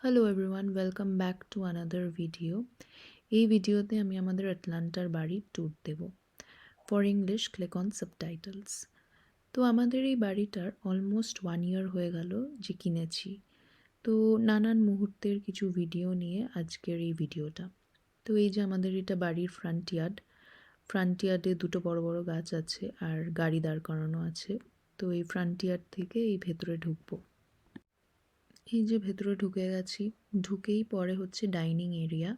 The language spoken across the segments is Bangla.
Hello everyone, welcome back to another video. এই ভিডিওতে আমি আমাদের আটলান্টার বাড়ির ট্যুর দেব। For English click on subtitles. তো আমাদের এই বাড়িটার অলমোস্ট 1 ইয়ার হয়ে গেল যে কিনেছি। তো নানান মুহূর্তের কিছু ভিডিও নিয়ে আজকের এই ভিডিওটা। তো এই যে আমাদের এটা বাড়ির ফ্রন্ট ইয়ার্ডে দুটো বড় বড় গাছ আছে আর গাড়ি দাঁড় করানো আছে। তো এই ফ্রন্ট ইয়ার্ড থেকে এই ভেতরে ঢুকবো। এই যে ভেতরে ঢুকে গেছি, ঢুকেই পরে হচ্ছে ডাইনিং এরিয়া।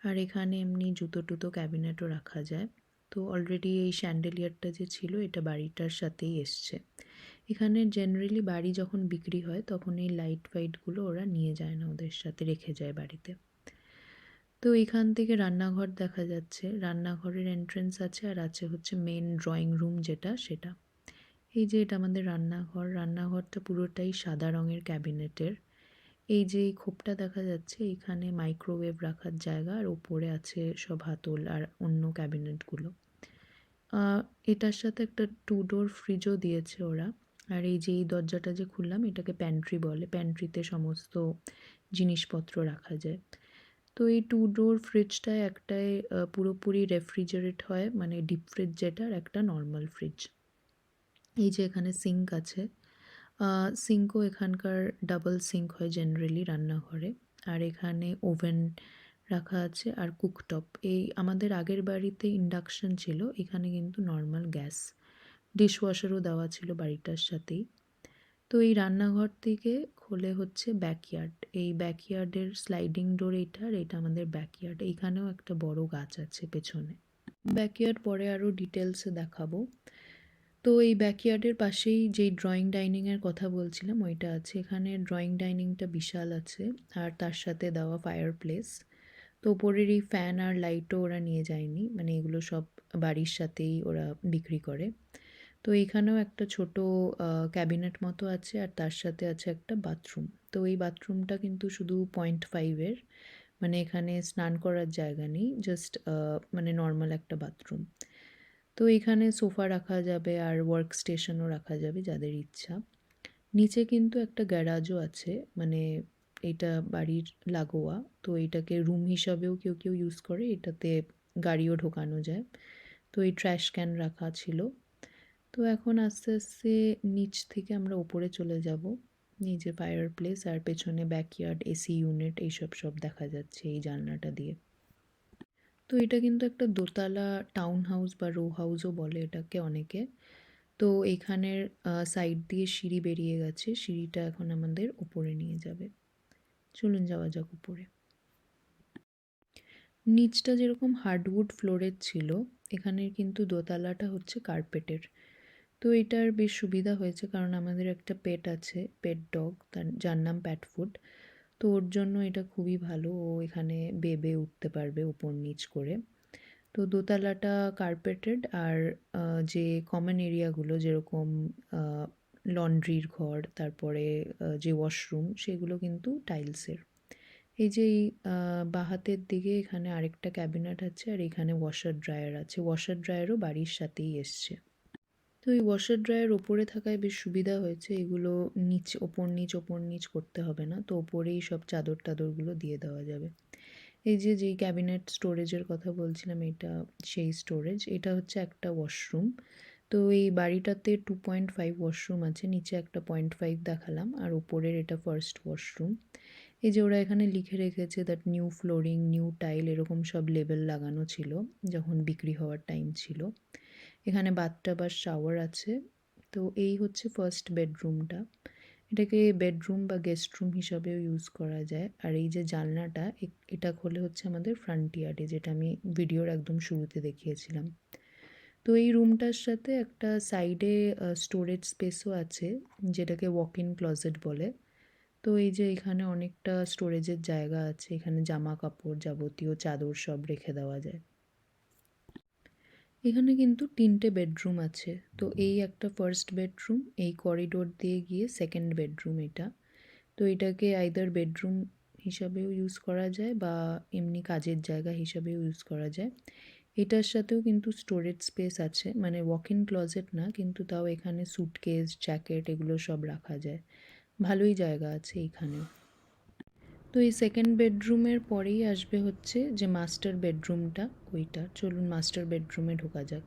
আর এখানে এমনি জুতো টুতো ক্যাবিনেটও রাখা যায়। তো অলরেডি এই শ্যান্ডেলিয়ারটা যে ছিল এটা বাড়িটার সাথেই এসছে। এখানে জেনারেলি বাড়ি যখন বিক্রি হয় তখন এই লাইট ফাইটগুলো ওরা নিয়ে যায় না, ওদের সাথে রেখে যায় বাড়িতে। তো এখান থেকে রান্নাঘর দেখা যাচ্ছে, রান্নাঘরের এন্ট্রেন্স আছে আর আছে হচ্ছে মেন ড্রয়িং রুম যেটা সেটা। এই যে এটা আমাদের রান্নাঘর, রান্নাঘরটা পুরোটাই সাদা রঙের ক্যাবিনেটের। এই যে এই খোপটা দেখা যাচ্ছে এখানে মাইক্রোওয়েভ রাখার জায়গা আর ওপরে আছে সব হাতল আর অন্য ক্যাবিনেটগুলো। এটার সাথে একটা 2 ডোর ফ্রিজও দিয়েছে ওরা। আর এই যে এই দরজাটা যে খুললাম এটাকে প্যান্ট্রি বলে, প্যান্ট্রিতে সমস্ত জিনিসপত্র রাখা যায়। তো এই 2 ডোর ফ্রিজটায় একটায় পুরোপুরি রেফ্রিজারেট হয়, মানে ডিপ ফ্রিজ যেটা, আর একটা নর্মাল ফ্রিজ। এই যে এখানে সিঙ্ক আছে, সিঙ্কও এখানকার ডাবল সিঙ্ক হয় জেনারেলি রান্নাঘরে। আর এখানে ওভেন রাখা আছে আর কুকটপ। এই আমাদের আগের বাড়িতে ইন্ডাকশন ছিল, এখানে কিন্তু নর্মাল গ্যাস। ডিশওয়াশারও দেওয়া ছিল বাড়িটার সাথেই। তো এই রান্নাঘর থেকে খোলে হচ্ছে ব্যাকইয়ার্ড। এই ব্যাকইয়ার্ডের স্লাইডিং ডোর এইটা, আর এটা আমাদের ব্যাকইয়ার্ড। এইখানেও একটা বড় গাছ আছে পেছনে। ব্যাকইয়ার্ড পরে আরও ডিটেলসে দেখাবো। তো এই ব্যাকইয়ার্ডের পাশেই যেই ড্রয়িং ডাইনিংয়ের কথা বলছিলাম ওইটা আছে। এখানে ড্রয়িং ডাইনিংটা বিশাল আছে আর তার সাথে দেওয়া ফায়ার প্লেস। তো ওপরের এই ফ্যান আর লাইটও ওরা নিয়ে যায়নি, মানে এগুলো সব বাড়ির সাথেই ওরা বিক্রি করে। তো এইখানেও একটা ছোট ক্যাবিনেট মতো আছে আর তার সাথে আছে একটা বাথরুম। তো এই বাথরুমটা কিন্তু শুধু 0.5-এর, মানে এখানে স্নান করার জায়গা নেই, জাস্ট মানে নর্মাল একটা বাথরুম। তো এখানে সোফা রাখা যাবে আর ওয়ার্ক স্টেশনও রাখা যাবে যাদের ইচ্ছা। নিচে কিন্তু একটা গ্যারাজও আছে, মানে এটা বাড়ির লাগোয়া। তো এটাকে রুম হিসাবেও কেউ কেউ ইউজ করে, এটাতে গাড়িও ঢোকানো যায়। তো এই ট্র্যাশ ক্যান রাখা ছিল। তো এখন আস্তে আস্তে নিচ থেকে আমরা ওপরে চলে যাব। নিচে ফায়ার প্লেস আর পেছনে ব্যাকইয়ার্ড, এসি ইউনিট, এইসব সব দেখা যাচ্ছে এই জানলাটা দিয়ে। তো এটা কিন্তু একটা দোতলা টাউন হাউস বা রো হাউসও বলে এটাকে অনেকে। তো এখানের সাইড দিয়ে সিঁড়ি বেরিয়ে গেছে, সিঁড়িটা এখন আমাদের উপরে নিয়ে যাবে। চলুন যাওয়া যাক উপরে। নিচটা যেরকম হার্ডউড ফ্লোরের ছিল, এখানের কিন্তু দোতলাটা হচ্ছে কার্পেটের। তো এটার বেশ সুবিধা হয়েছে কারণ আমাদের একটা পেট আছে, পেট ডগ, যার নাম প্যাটফুড। তো ওর জন্য এটা খুবই ভালো, ও এখানে বেবে উঠতে পারবে উপর নিচ করে। তো দোতলাটা কার্পেটেড আর যে কমন এরিয়াগুলো যেরকম লন্ড্রির ঘর, তারপরে যে ওয়াশরুম, সেগুলো কিন্তু টাইলসের। এই যে এই বাঁ হাতের দিকে এখানে আরেকটা ক্যাবিনেট আছে আর এখানে ওয়াশার ড্রায়ার আছে। ওয়াশার ড্রায়ারও বাড়ির সাথেই এসছে। তো এই ওয়াশার ড্রায়ার ওপরে থাকায় বেশ সুবিধা হয়েছে, এগুলো ওপর নিচ করতে হবে না। তো ওপরেই সব চাদর টাদরগুলো দিয়ে দেওয়া যাবে। এই যে যেই ক্যাবিনেট স্টোরেজের কথা বলছিলাম এটা সেই স্টোরেজ। এটা হচ্ছে একটা ওয়াশরুম। তো এই বাড়িটাতে 2.5 ওয়াশরুম আছে, নিচে একটা 0.5 দেখালাম আর ওপরের এটা ফার্স্ট ওয়াশরুম। এই যে ওরা এখানে লিখে রেখেছে that new flooring, new tile, এরকম সব লেবেল লাগানো ছিল যখন বিক্রি হওয়ার টাইম ছিল। এখানে বাথটাব আর শাওয়ার আছে। তো এই হচ্ছে ফার্স্ট বেডরুমটা। এটাকে বেডরুম বা গেস্ট রুম হিসাবেও ইউজ করা যায়। আর এই যে জানলাটা, এটা খোলে হচ্ছে আমাদের ফ্রন্ট ইয়ার্ডে, যেটা আমি ভিডিওর একদম শুরুতে দেখিয়েছিলাম। তো এই রুমটার সাথে একটা সাইডে স্টোরেজ স্পেসও আছে, যেটাকে ওয়াক ইন ক্লজেট বলে। তো এই যে এখানে অনেকটা স্টোরেজের জায়গা আছে, এখানে জামা কাপড়, যাবতীয় চাদর সব রেখে দেওয়া যায়। এখানে কিন্তু 3টে বেডরুম আছে। তো এই একটা ফার্স্ট বেডরুম, এই করিডোর দিয়ে গিয়ে সেকেন্ড বেডরুম এটা। তো এটাকে আইদার বেডরুম হিসাবেও ইউজ করা যায় বা এমনি কাজের জায়গা হিসাবেও ইউজ করা যায়। এটার সাথেও কিন্তু স্টোরেজ স্পেস আছে, মানে ওয়াক ইন ক্লজেট না, কিন্তু তাও এখানে স্যুটকেস, জ্যাকেট এগুলো সব রাখা যায়। ভালোই জায়গা আছে এইখানেও। তো এই সেকেন্ড বেডরুমের পরেই আসবে হচ্ছে যে মাস্টার বেডরুমটা, ওইটা। চলুন মাস্টার বেডরুমে ঢোকা যাক।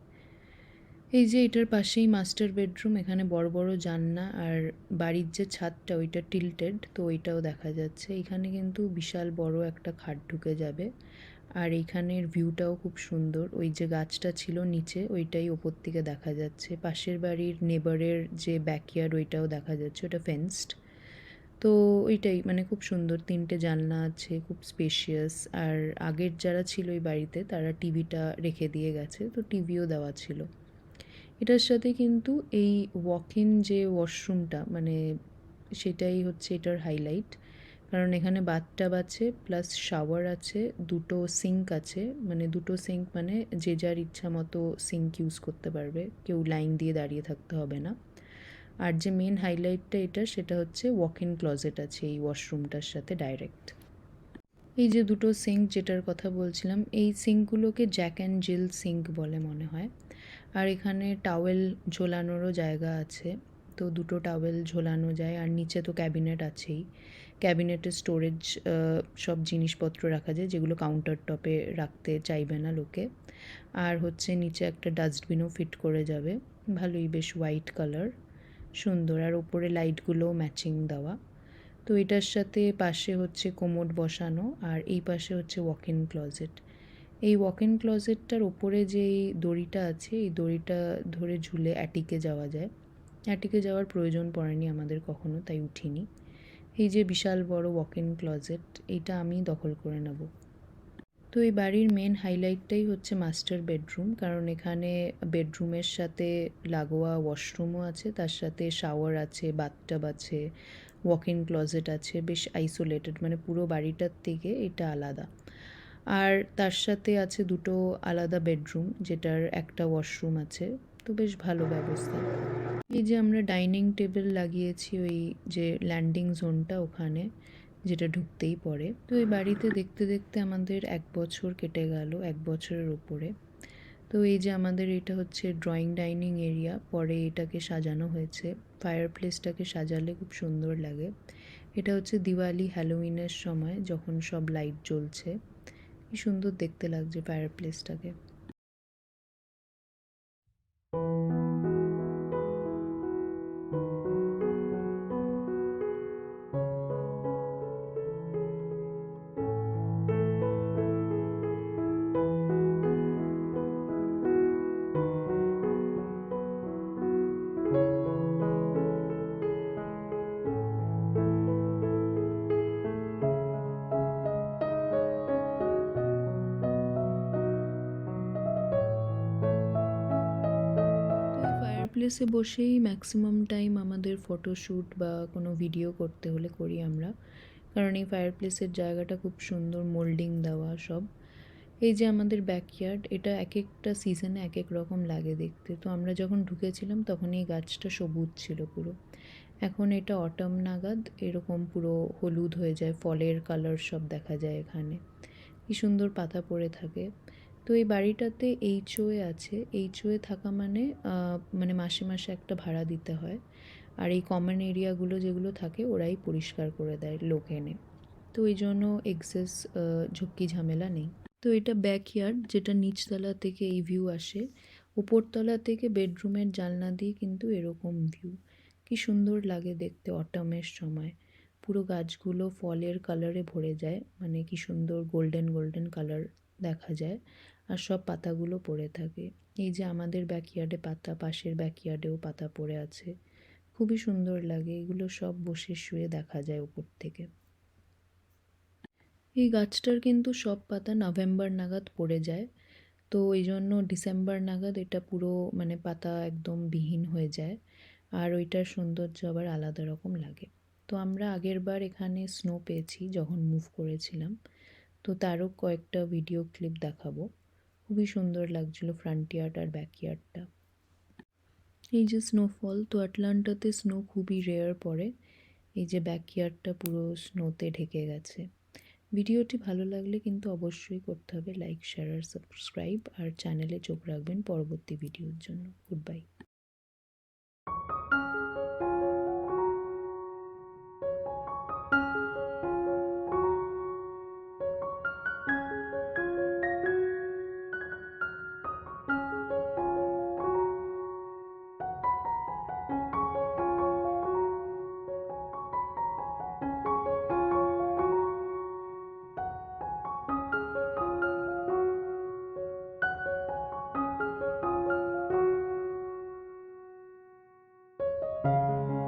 এই যে এটার পাশেই মাস্টার বেডরুম, এখানে বড় বড় জানলা, আর বাড়ির যে ছাদটা ওইটা টিল্টেড, তো ওইটাও দেখা যাচ্ছে। এখানে কিন্তু বিশাল বড় একটা খাট ঢুকে যাবে, আর এইখানের ভিউটাও খুব সুন্দর। ওই যে গাছটা ছিল নিচে, ওইটাই ওপর থেকে দেখা যাচ্ছে। পাশের বাড়ির নেবারের যে ব্যাকইয়ার্ড ওইটাও দেখা যাচ্ছে, ওটা ফেন্সড। তো ওইটাই মানে খুব সুন্দর, 3টে জানলা আছে, খুব স্পেশিয়াস। আর আগের যারা ছিল এই বাড়িতে তারা টিভিটা রেখে দিয়ে গেছে, তো টিভিও দেওয়া ছিল। এটার সাথে কিন্তু এই ওয়াক ইন যে ওয়াশরুমটা, মানে সেটাই হচ্ছে এটার হাইলাইট। কারণ এখানে বাথটাব আছে, প্লাস শাওয়ার আছে, দুটো সিঙ্ক আছে। মানে দুটো সিঙ্ক মানে যে যার ইচ্ছা মতো সিঙ্ক ইউজ করতে পারবে, কেউ লাইন দিয়ে দাঁড়িয়ে থাকতে হবে না। আর যে মেন হাইলাইটটা এটা, সেটা হচ্ছে ওয়াক ইন ক্লজেট আছে এই ওয়াশরুমটার সাথে ডাইরেক্ট। এই যে দুটো সিঙ্ক যেটার কথা বলছিলাম, এই সিঙ্কগুলোকে জ্যাক অ্যান্ড জিল সিঙ্ক বলে মনে হয়। আর এখানে টাওয়েল ঝোলানোরও জায়গা আছে, তো দুটো টাওয়েল ঝোলানো যায়। আর নিচে তো ক্যাবিনেট আছেই, ক্যাবিনেটে স্টোরেজ সব জিনিসপত্র রাখা যায় যেগুলো কাউন্টার টপে রাখতে চাইবে না লোকে। আর হচ্ছে নিচে একটা ডাস্টবিনও ফিট করে যাবে, ভালোই, বেশ হোয়াইট কালার, সুন্দর। আর ওপরে লাইটগুলোও ম্যাচিং দেওয়া। তো এটার সাথে পাশে হচ্ছে কোমোড বসানো, আর এই পাশে হচ্ছে ওয়াক ইন ক্লজেট। এই ওয়াক ইন ক্লজেটটার ওপরে যে এই দড়িটা আছে, এই দড়িটা ধরে ঝুলে অ্যাটিকে যাওয়া যায়। অ্যাটিকে যাওয়ার প্রয়োজন পড়েনি আমাদের কখনো, তাই উঠিনি। এই যে বিশাল বড় ওয়াক ইন ক্লজেট, এইটা আমি দখল করে নেব। তো এই বাড়ির মেন হাইলাইটটাই হচ্ছে মাস্টার বেডরুম, কারণ এখানে বেডরুমের সাথে লাগোয়া ওয়াশরুমও আছে, তার সাথে শাওয়ার আছে, বাথটাব আছে, ওয়াক ইন ক্লজেট আছে, বেশ আইসোলেটেড, মানে পুরো বাড়িটার থেকে এটা আলাদা। আর তার সাথে আছে দুটো আলাদা বেডরুম, যেটার একটা ওয়াশরুম আছে, তো বেশ ভালো ব্যবস্থা। এই যে আমরা ডাইনিং টেবিল লাগিয়েছি ওই যে ল্যান্ডিং জোনটা ওখানে, যেটা ঢুকতেই পড়ে। তো এই বাড়িতে দেখতে দেখতে আমাদের 1 বছর কেটে গেল, 1 বছরের ওপরে। তো এই যে আমাদের এটা হচ্ছে ড্রয়িং ডাইনিং এরিয়া, পরে এটাকে সাজানো হয়েছে। ফায়ার প্লেসটাকে সাজালে খুব সুন্দর লাগে। এটা হচ্ছে দিওয়ালি হ্যালোউইনের সময় যখন সব লাইট জ্বলছে, কি সুন্দর দেখতে লাগছে ফায়ার প্লেসটাকে। তো এই ফায়ার প্লেসে বসেই ম্যাক্সিমাম টাইম আমাদের ফটোশ্যুট বা কোনো ভিডিও করতে হলে করি আমরা, কারণ এই ফায়ার প্লেসের জায়গাটা খুব সুন্দর, মোল্ডিং দেওয়া সব। এই যে আমাদের ব্যাকইয়ার্ড, এটা এক একটা সিজনে এক এক রকম লাগে দেখতে। তো আমরা যখন ঢুকেছিলাম তখন এই গাছটা সবুজ ছিল পুরো, এখন এটা অটম নাগাদ এরকম পুরো হলুদ হয়ে যায়, ফলের কালার সব দেখা যায় এখানে, কি সুন্দর পাতা পড়ে থাকে। তো এই বাড়িটাতে এইচওএ আছে। এইচওএ থাকা মানে মানে মাসে মাসে একটা ভাড়া দিতে হয়। আর এই কমন এরিয়াগুলো যেগুলো থাকে ওরাই পরিষ্কার করে দেয় লোক এনে, তো এই জন্য এক্সেস ঝক্কি ঝামেলা নেই। তো এটা ব্যাকইয়ার্ড, যেটা নিচতলা থেকে এই ভিউ আসে। উপরতলা থেকে বেডরুমের জানলা দিয়ে কিন্তু এরকম ভিউ, কি সুন্দর লাগে দেখতে অটমের সময়। পুরো গাছগুলো ফলের কালারে ভরে যায়, মানে কি সুন্দর গোল্ডেন গোল্ডেন কালার দেখা যায়, আর সব পাতাগুলো পড়ে থাকে। এই যে আমাদের ব্যাকইয়ার্ডে পাতা, পাশের ব্যাকইয়ার্ডেও পাতা পড়ে আছে, খুবই সুন্দর লাগে। এগুলো সব বসে শুয়ে দেখা যায় উপর থেকে। এই গাছটার কিন্তু সব পাতা নভেম্বর নাগাদ পড়ে যায়, তো এই জন্য ডিসেম্বর নাগাদ এটা পুরো মানে পাতা একদম বিহীন হয়ে যায়, আর ওইটার সৌন্দর্য আবার আলাদা রকম লাগে। তো আমরা আগের বার এখানে স্নো পেয়েছি যখন মুভ করেছিলাম, তো তারও কয়েকটা ভিডিও ক্লিপ দেখাবো। খুবই সুন্দর লাগছিল ফ্রন্ট ইয়ার্ড আর ব্যাক ইয়ার্ডটা। এই যে স্নোফল, তো আটলান্টাতে স্নো খুবই রেয়ার পড়ে। এই যে ব্যাক ইয়ার্ডটা পুরো স্নোতে ঢেকে গেছে। ভিডিওটি ভালো লাগলে কিন্তু অবশ্যই করতে হবে লাইক, শেয়ার আর সাবস্ক্রাইব, আর চ্যানেলে চোখ রাখবেন পরবর্তী ভিডিওর জন্য। Good bye.